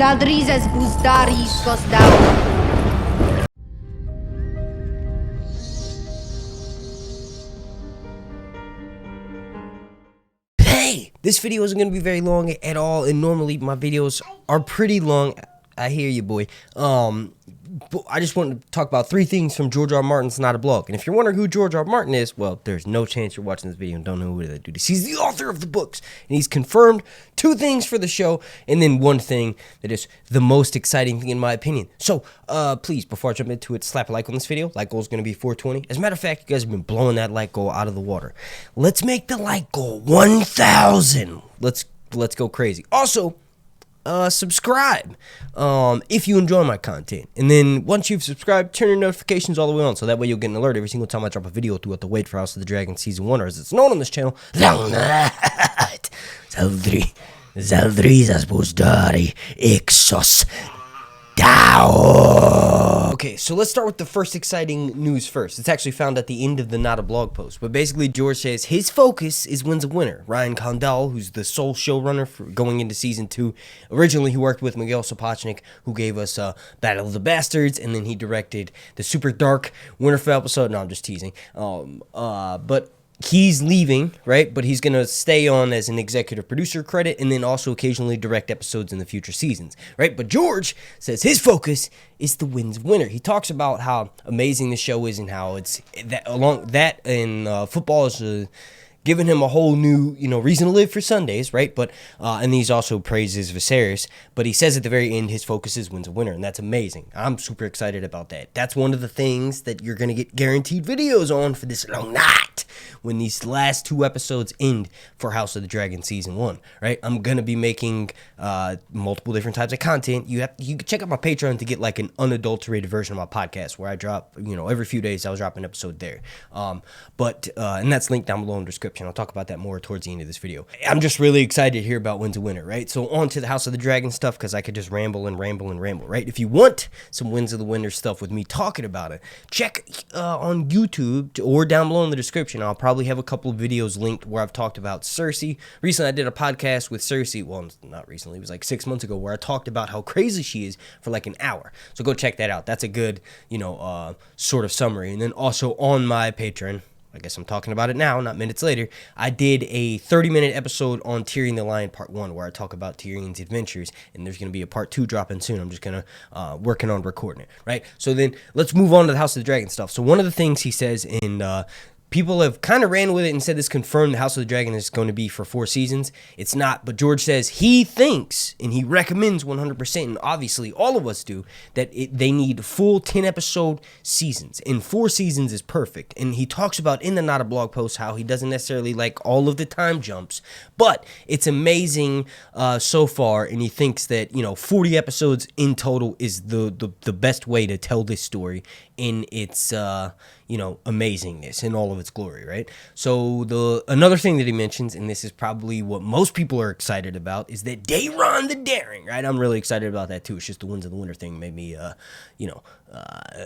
Zaldrizes buzdaris gosdau. Hey, this video isn't going to be very long at all, and normally my videos are pretty long. I hear you, boy. But I just want to talk about 3 things from George R. Martin's Not a Blog. And if you're wondering who George R. Martin is, well, there's no chance you're watching this video and don't know who that dude is. He's the author of the books, and he's confirmed 2 things for the show, and then 1 thing that is the most exciting thing in my opinion. So, please, before I jump into it, slap a like on this video. Like goal is going to be 420. As a matter of fact, you guys have been blowing that like goal out of the water. Let's make the like goal 1,000. Let's go crazy. Also, subscribe if you enjoy my content, and then once you've subscribed, turn your notifications all the way on, so that way you'll get an alert every single time I drop a video throughout the Wait for House of the Dragon Season 1, or as it's known on this channel, Zaldrizas Buzdari Ixos Dao. Okay, so let's start with the first exciting news first. It's actually found at the end of the Not a Blog post. But basically, George says his focus is Winds of Winter. Ryan Condal, who's the sole showrunner for going into Season 2. Originally, he worked with Miguel Sapochnik, who gave us Battle of the Bastards, and then he directed the super dark Winterfell episode. No, I'm just teasing. But he's leaving, right? But he's going to stay on as an executive producer credit, and then also occasionally direct episodes in the future seasons, right? But George says his focus is the Winds of Winter. He talks about how amazing the show is and how it's that along that and football is giving him a whole new, reason to live for Sundays, right? But and he's also praises Viserys, but he says at the very end his focus is Winds of Winter, and that's amazing. I'm super excited about that. That's one of the things that you're gonna get guaranteed videos on for this long night when these last 2 episodes end for House of the Dragon Season 1, right? I'm gonna be making multiple different types of content. You can check out my Patreon to get like an unadulterated version of my podcast where I drop, every few days I'll drop an episode there. And that's linked down below in the description. I'll talk about that more towards the end of this video. I'm just really excited to hear about Winds of Winter, right? So on to the House of the Dragon stuff, because I could just ramble, right? If you want some Winds of the Winter stuff with me talking about it, check on YouTube or down below in the description. I'll probably have a couple of videos linked where I've talked about Cersei. Recently, I did a podcast with Cersei. Well, not recently. It was like 6 months ago, where I talked about how crazy she is for like an hour. So go check that out. That's a good, sort of summary. And then also on my Patreon, I guess I'm talking about it now, not minutes later, I did a 30-minute episode on Tyrion the Lion Part 1, where I talk about Tyrion's adventures, and there's going to be a Part 2 dropping soon. I'm just going to, working on recording it, right? So then, let's move on to the House of the Dragon stuff. So one of the things he says in people have kind of ran with it and said this confirmed the House of the Dragon is going to be for 4 seasons. It's not, but George says he thinks, and he recommends 100%, and obviously all of us do, that they need full 10-episode seasons, and 4 seasons is perfect. And he talks about in the Not a Blog post how he doesn't necessarily like all of the time jumps, but it's amazing so far, and he thinks that, 40 episodes in total is the best way to tell this story in its, amazingness in all of its glory, right? So another thing that he mentions, and this is probably what most people are excited about, is that Daeron the Daring, right? I'm really excited about that too. It's just the Winds of the Winter thing made me,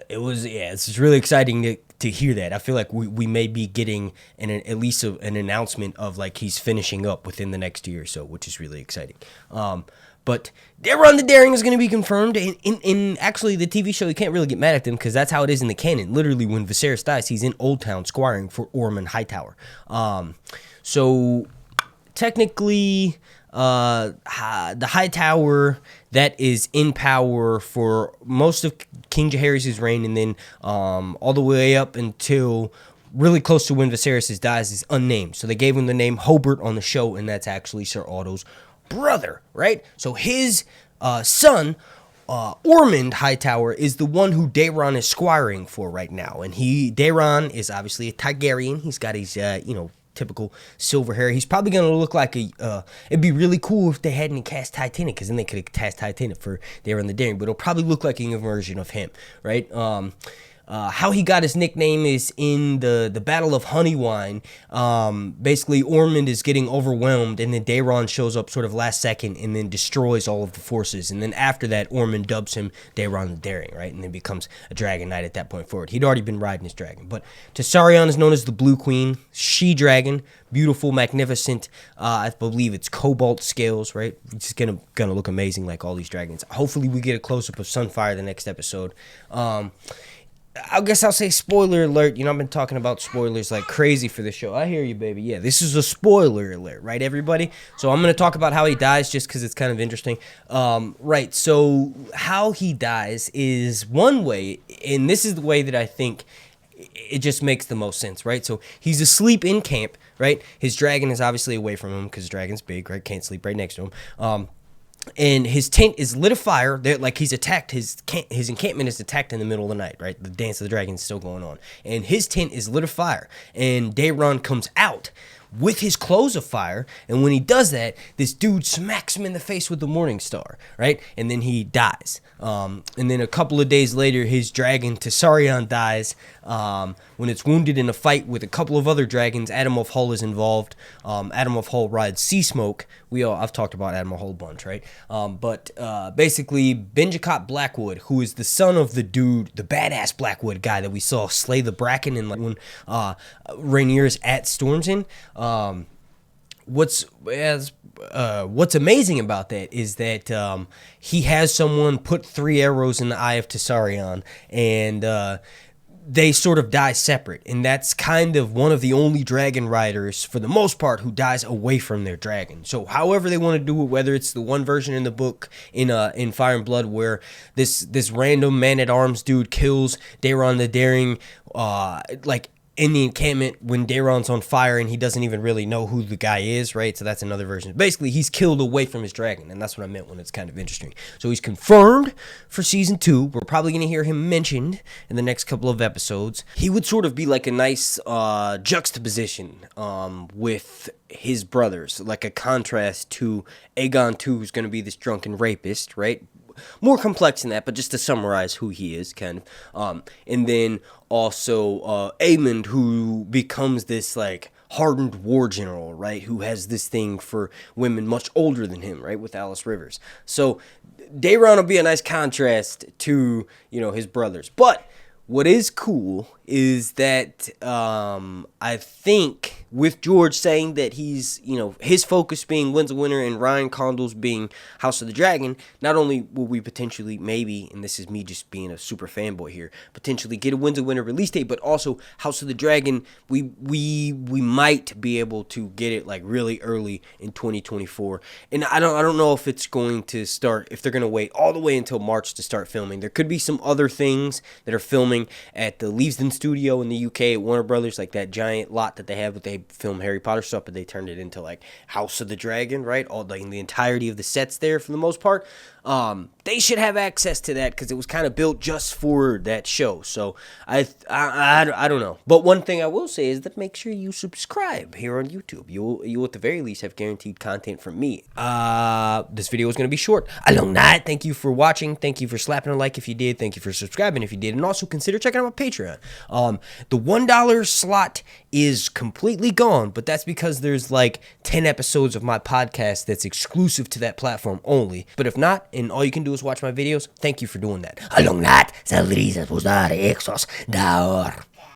it's just really exciting to hear that. I feel like we may be getting at least an announcement of like he's finishing up within the next year or so, which is really exciting. But Daeron the Daring is going to be confirmed. In actually the TV show, you can't really get mad at them because that's how it is in the canon. Literally, when Viserys dies, he's in Old Town squiring for Ormond Hightower. So technically, the Hightower that is in power for most of King Jaehaerys' reign, and then all the way up until really close to when Viserys dies, is unnamed. So they gave him the name Hobart on the show, and that's actually Sir Otto's brother, right? So his son, Ormond Hightower, is the one who Daeron is squiring for right now. And Daeron is obviously a Targaryen. He's got his, typical silver hair. He's probably going to look like it'd be really cool if they hadn't cast Titanic, because then they could have cast Titanic for Daeron the Daring, but it'll probably look like a version of him, right? how he got his nickname is in the Battle of Honeywine. Basically, Ormond is getting overwhelmed, and then Daeron shows up sort of last second and then destroys all of the forces. And then after that, Ormond dubs him Daeron the Daring, right? And then becomes a Dragon Knight at that point forward. He'd already been riding his dragon. But Tessarion is known as the Blue Queen, she-dragon, beautiful, magnificent. I believe it's cobalt scales, right? It's gonna look amazing like all these dragons. Hopefully, we get a close-up of Sunfire the next episode. I guess I'll say spoiler alert. You know, I've been talking about spoilers like crazy for the show. I hear you, baby. Yeah, this is a spoiler alert, right, everybody? So I'm going to talk about how he dies just because it's kind of interesting. Right, so how he dies is one way, and this is the way that I think it just makes the most sense, right? So he's asleep in camp, right? His dragon is obviously away from him because his dragon's big, right? Can't sleep right next to him. And his tent is lit afire. Like he's attacked. His encampment is attacked in the middle of the night, right? The Dance of the Dragon is still going on. And his tent is lit afire. And Daeron comes out with his clothes afire. And when he does that, this dude smacks him in the face with the Morning Star, right? And then he dies. And then a couple of days later, his dragon Tessarion dies when it's wounded in a fight with a couple of other dragons. Adam of Hull is involved. Adam of Hull rides Sea Smoke. I've talked about Adam of Hull a bunch, right? But basically, Benjicott Blackwood, who is the son of the dude, the badass Blackwood guy that we saw slay the Bracken in when Rhaenyra's at Storm's End. What's amazing about that is that he has someone put 3 arrows in the eye of Tessarion, and they sort of die separate, and that's kind of one of the only dragon riders, for the most part, who dies away from their dragon. So however they want to do it, whether it's the one version in the book in Fire and Blood where this random man-at-arms dude kills Daeron the Daring, like in the encampment when Daeron's on fire and he doesn't even really know who the guy is, right? So that's another version. Basically, he's killed away from his dragon, and that's what I meant when it's kind of interesting. So he's confirmed for season 2. We're probably going to hear him mentioned in the next couple of episodes. He would sort of be like a nice juxtaposition with his brothers, like a contrast to Aegon II, who's going to be this drunken rapist, right? More complex than that, but just to summarize who he is, kind of. And then also Aemond, who becomes this like hardened war general, right? Who has this thing for women much older than him, right? With Alice Rivers. So Daeron will be a nice contrast to, his brothers. But what is cool is that I think with George saying that he's, his focus being Winds of Winter and Ryan Condal's being House of the Dragon, not only will we potentially maybe, and this is me just being a super fanboy here, potentially get a Winds of Winter release date, but also House of the Dragon, we might be able to get it like really early in 2024. And I don't know if it's going to start, if they're going to wait all the way until March to start filming. There could be some other things that are filming at the Leavesden studio in the UK at Warner Brothers, like that giant lot that they have, but they film Harry Potter stuff, but they turned it into like House of the Dragon, right? All the entirety of the sets there for the most part. They should have access to that because it was kind of built just for that show. So I don't know. But one thing I will say is that make sure you subscribe here on YouTube. You'll at the very least have guaranteed content from me. This video is going to be short. Along that, thank you for watching. Thank you for slapping a like if you did. Thank you for subscribing if you did. And also consider checking out my Patreon. The $1 slot is completely gone, but that's because there's like 10 episodes of my podcast that's exclusive to that platform only. But if not, and all you can do is watch my videos, thank you for doing that. Along that,